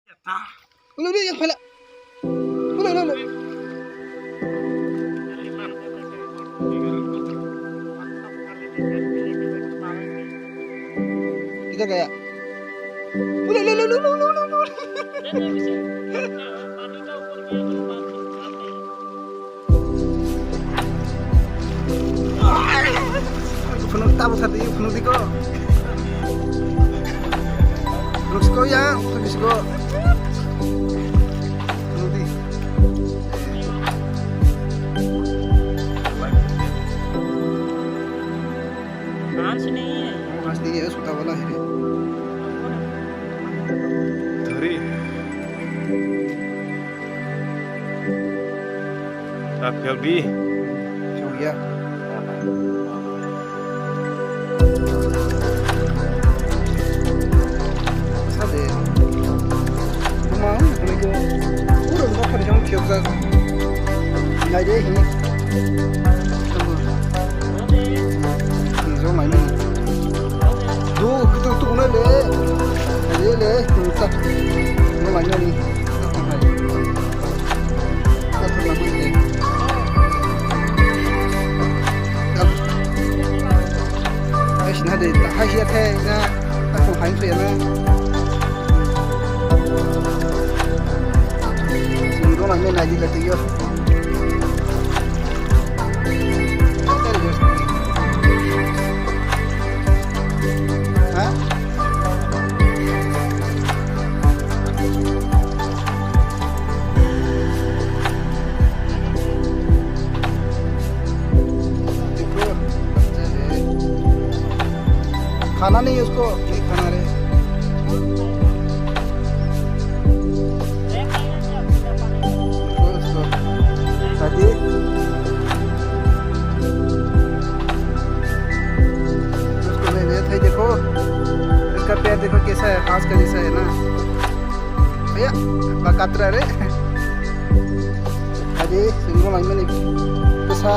Ulu dia pala. Ulu. Kita kayak. Ulu. Penuh tahu tadi penuh diko. Terus kau yang terus kau. Pasti ya sudah wala ini. Dari. Tapi lebih. Coba ya. Sabe. Rumah ni ko. Urang ko pa jang kyoza. Ngai deh ini. Ini mai ni. Du kita tu guna le. Le tak. Ini mai ni. Tak lama ni. Nah deh, hai siapa na? Aku hai tu ya na. Ini kau mana lagi kata yo? Hah? खाना नहीं है उसको नहीं खाना रे दादी उसको ले ले थे देखो इसका पैर देखो कैसा है खास का जैसा है ना भैया बकात्रा रे दादी सिंगल लाइन में नहीं पैसा